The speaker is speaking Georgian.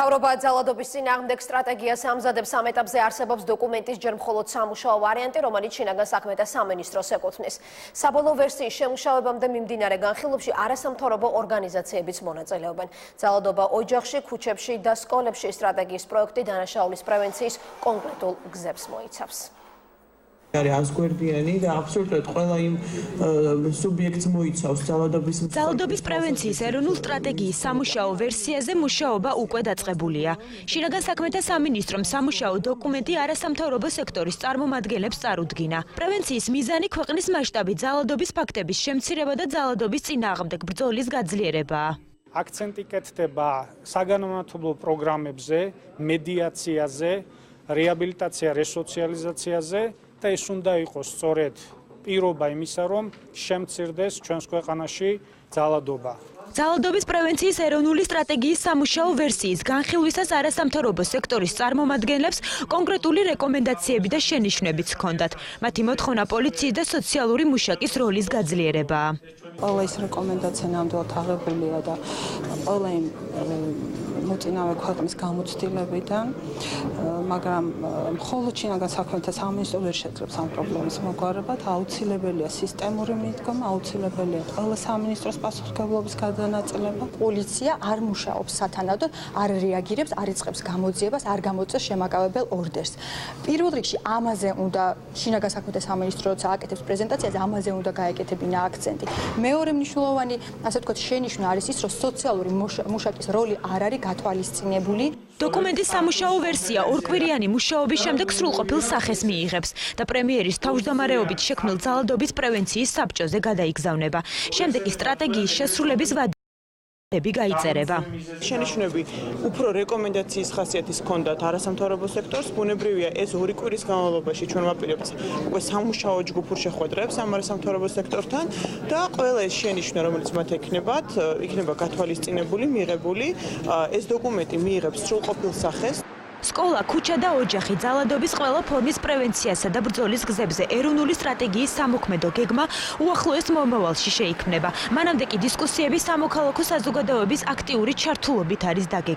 მთავრობა ძალადობის წინააღმდეგ სტრატეგიას ამზადებს. ამ ეტაპზე არსებობს დოკუმენტის ჯერ მხოლოდ სამუშაო ვარიანტი, რომელიც შინაგან საქმეთა სამინისტროს ეკუთვნის. საბოლოო ვერსიის შემუშავებამდე მიმდინარე განხილვებში არასამთავრობო ორგანიზაციებიც მონაწილეობენ. ძალადობა ოჯახში, ქუჩებში და სკოლებში სტრატეგიის პროექტი დანაშაულის პრევენციის კონკრეტულ გზებს მოიცავს. არის გვერდიანი და აბსოლუტურად ყველა იმ სუბიექტს მოიცავს ძალადობის პრევენციის ეროვნულ სტრატეგიის სამუშაო ვერსიაზე მუშაობა უკვე დაწყებულია. შინაგან საქმეთა სამინისტრომ სამუშაო დოკუმენტი არასამთავრობო სექტორის წარმომადგენლებს წარუდგინა. პრევენციის მიზანი ქვეყნის მასშტაბით ძალადობის ფაქტების შემცირება და ძალადობის წინააღმდეგ ბრძოლის გაძლიერებაა. აქცენტი კეთდება საგანმანათლებლო პროგრამებზე, მედიაციაზე, რეაბილიტაცია, რესოციალიზაციაზე. და ეს უნდა იყოს სწორედ პირობა იმისა, რომ შემცირდეს ჩვენს ქვეყანაში ძალადობა. ძალადობის პრევენციის ეროვნული სტრატეგიის სამუშაო ვერსიის განხილვისას არასამთავრობო სექტორის წარმომადგენლებს კონკრეტული რეკომენდაციები და შენიშვნებიც ჰქონდათ. მათი მოთხოვნა პოლიციის და სოციალური მუშაკის როლის გაძლიერებაა. ყველა ის რეკომენდაცია ნამდვილად აღებულია და ყველა იმ მოწინავე ქვეყნის გამოცდილებიდან, მაგრამ მხოლოდ შინაგან საქმეთა სამინისტრო ვერ შეძლებს ამ პრობლემის მოგვარებად. აუცილებელია სისტემური მიდგომა, აუცილებელია ყველა სამინისტროს პასუხისმგებლობის გადანაწილება. პოლიცია არ მუშაობს სათანადოდ, არ რეაგირებს, არ იწყებს გამოძიებას, არ გამოწევს შემაკავებელ ორდერს. პირველ რიგში ამაზე უნდა შინაგან საქმეთა სამინისტრო როცა აკეთებს პრეზენტაციას, ამაზე უნდა გაეკეთებინა აქცენტი. მეორე მნიშვნელოვანი, ასე ვთქვათ, შენიშვნა არის ის, რომ სოციალური მუშაკის როლი არ არის გათვალისწინებული. დოკუმენტის სამუშაო ვერსია ორკვირიანი მუშაობის შემდეგ სრულყოფილ სახეს მიიღებს და პრემიერის თავმჯდომარეობით შექმნილ ძალადობის პრევენციის საბჭოზე გადაიგზავნება. შემდეგ ის სტრატეგიის შესრულების ვადები გაიწერება. შენიშვნები უფრო რეკომენდაციის ხასიათის ჰქონდათ არასამთავრობო სექტორს. ბუნებრივია ეს 2 კვირის განმავლობაში ჩვენ ვაპირებთ უკვე სამუშაო ჯგუფურ შეხვედრებს ამ არასამთავრობო სექტორთან და ყველა ეს შენიშვნა, რომელიც მათ იქნება გათვალისწინებული, მიღებული. ეს დოკუმენტი მიიღებს სრულყოფილ სახეს. სკოლა, ქუჩა და ოჯახი ძალადობის ყველა ფორმის პრევენციასა და ბრძოლის გზებზე ეროვნული სტრატეგიის სამოქმედო გეგმა უახლოეს მომავალში შეიქმნება. მანამდე კი დისკუსიები სამოქალაქო საზოგადოების აქტიური ჩართულობით არის დაგეგმილი.